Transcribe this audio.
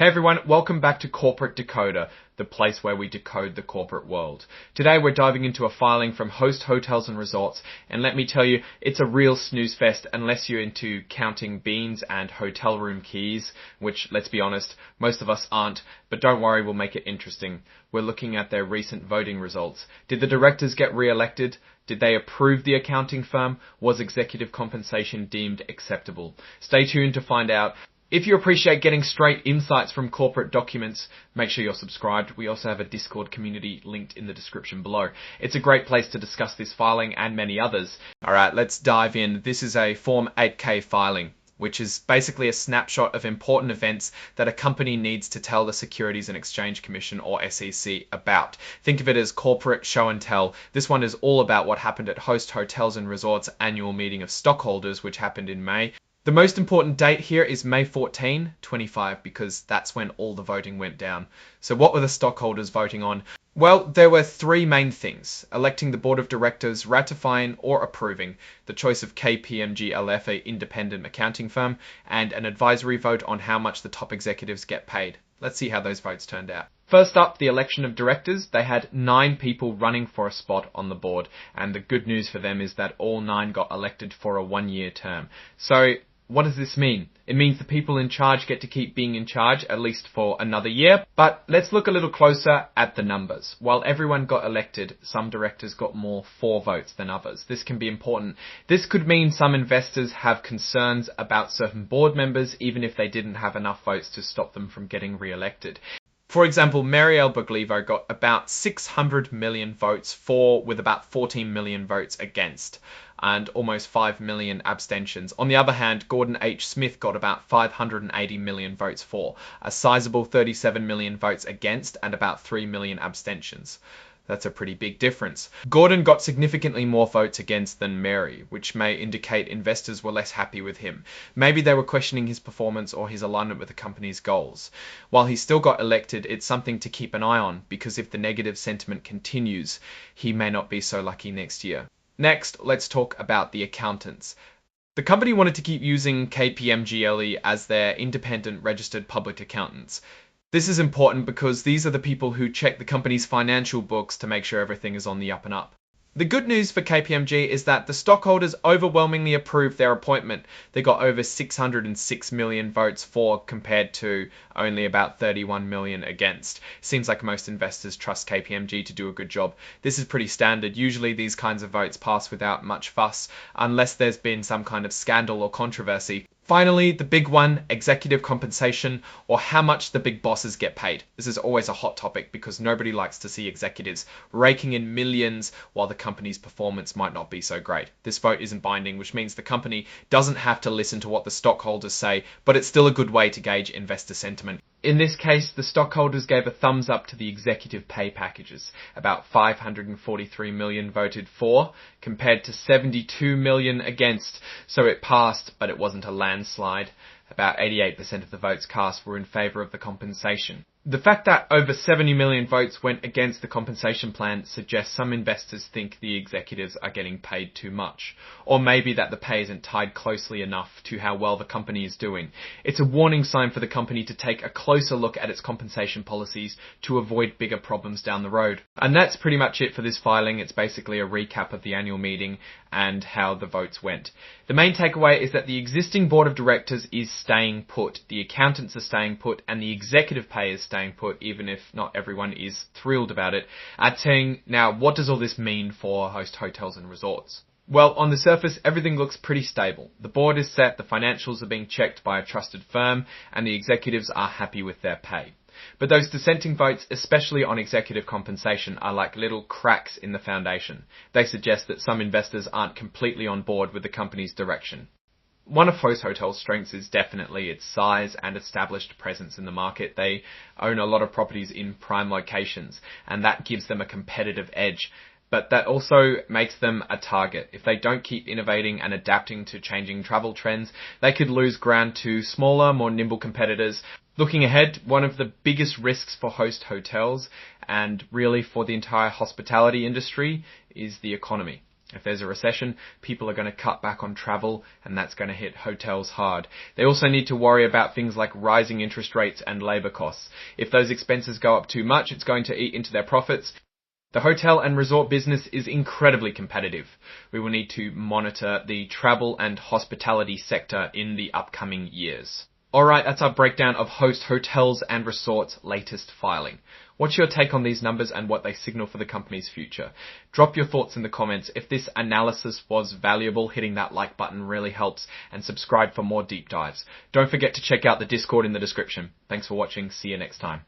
Hey everyone, welcome back to Corporate Decoder, the place where we decode the corporate world. Today we're diving into a filing from Host Hotels and Resorts, and let me tell you, it's a real snooze fest unless you're into counting beans and hotel room keys, which, let's be honest, most of us aren't, but don't worry, we'll make it interesting. We're looking at their recent voting results. Did the directors get re-elected? Did they approve the accounting firm? Was executive compensation deemed acceptable? Stay tuned to find out. If you appreciate getting straight insights from corporate documents, make sure you're subscribed. We also have a Discord community linked in the description below. It's a great place to discuss this filing and many others. Alright, let's dive in. This is a Form 8K filing, which is basically a snapshot of important events that a company needs to tell the Securities and Exchange Commission, or SEC, about. Think of it as corporate show and tell. This one is all about what happened at Host Hotels and Resorts' annual meeting of stockholders, which happened in May. The most important date here is May 14, 25, because that's when all the voting went down. So what were the stockholders voting on? Well, there were three main things: electing the board of directors, ratifying or approving the choice of KPMG LF, an independent accounting firm, and an advisory vote on how much the top executives get paid. Let's see how those votes turned out. First up, the election of directors. They had 9 people running for a spot on the board, and the good news for them is that all 9 got elected for a 1-year term. So what does this mean? It means the people in charge get to keep being in charge, at least for another year. But let's look a little closer at the numbers. While everyone got elected, some directors got more for votes than others. This can be important. This could mean some investors have concerns about certain board members, even if they didn't have enough votes to stop them from getting re-elected. For example, Marielle Boglivo got about 600 million votes for, with about 14 million votes against, and almost 5 million abstentions. On the other hand, Gordon H. Smith got about 580 million votes for, a sizable 37 million votes against, and about 3 million abstentions. That's a pretty big difference. Gordon got significantly more votes against than Mary, which may indicate investors were less happy with him. Maybe they were questioning his performance or his alignment with the company's goals. While he still got elected, it's something to keep an eye on, because if the negative sentiment continues, he may not be so lucky next year. Next, let's talk about the accountants. The company wanted to keep using KPMG LE as their independent registered public accountants. This is important because these are the people who check the company's financial books to make sure everything is on the up and up. The good news for KPMG is that the stockholders overwhelmingly approved their appointment. They got over 606 million votes for, compared to only about 31 million against. Seems like most investors trust KPMG to do a good job. This is pretty standard. Usually these kinds of votes pass without much fuss, unless there's been some kind of scandal or controversy. Finally, the big one, executive compensation, or how much the big bosses get paid. This is always a hot topic because nobody likes to see executives raking in millions while the company's performance might not be so great. This vote isn't binding, which means the company doesn't have to listen to what the stockholders say, but it's still a good way to gauge investor sentiment. In this case, the stockholders gave a thumbs up to the executive pay packages. About 543 million voted for, compared to 72 million against. So it passed, but it wasn't a landslide. About 88% of the votes cast were in favour of the compensation. The fact that over 70 million votes went against the compensation plan suggests some investors think the executives are getting paid too much, or maybe that the pay isn't tied closely enough to how well the company is doing. It's a warning sign for the company to take a closer look at its compensation policies to avoid bigger problems down the road. And that's pretty much it for this filing. It's basically a recap of the annual meeting and how the votes went. The main takeaway is that the existing board of directors is staying put, the accountants are staying put, and the executive pay is staying put, even if not everyone is thrilled about it. Now, what does all this mean for Host Hotels and Resorts? Well, on the surface, everything looks pretty stable. The board is set, the financials are being checked by a trusted firm, and the executives are happy with their pay. But those dissenting votes, especially on executive compensation, are like little cracks in the foundation. They suggest that some investors aren't completely on board with the company's direction. One of Host Hotels' strengths is definitely its size and established presence in the market. They own a lot of properties in prime locations, and that gives them a competitive edge. But that also makes them a target. If they don't keep innovating and adapting to changing travel trends, they could lose ground to smaller, more nimble competitors. Looking ahead, one of the biggest risks for Host Hotels, and really for the entire hospitality industry, is the economy. If there's a recession, people are going to cut back on travel, and that's going to hit hotels hard. They also need to worry about things like rising interest rates and labor costs. If those expenses go up too much, it's going to eat into their profits. The hotel and resort business is incredibly competitive. We will need to monitor the travel and hospitality sector in the upcoming years. Alright, that's our breakdown of Host Hotels and Resorts' latest filing. What's your take on these numbers and what they signal for the company's future? Drop your thoughts in the comments. If this analysis was valuable, hitting that like button really helps, and subscribe for more deep dives. Don't forget to check out the Discord in the description. Thanks for watching. See you next time.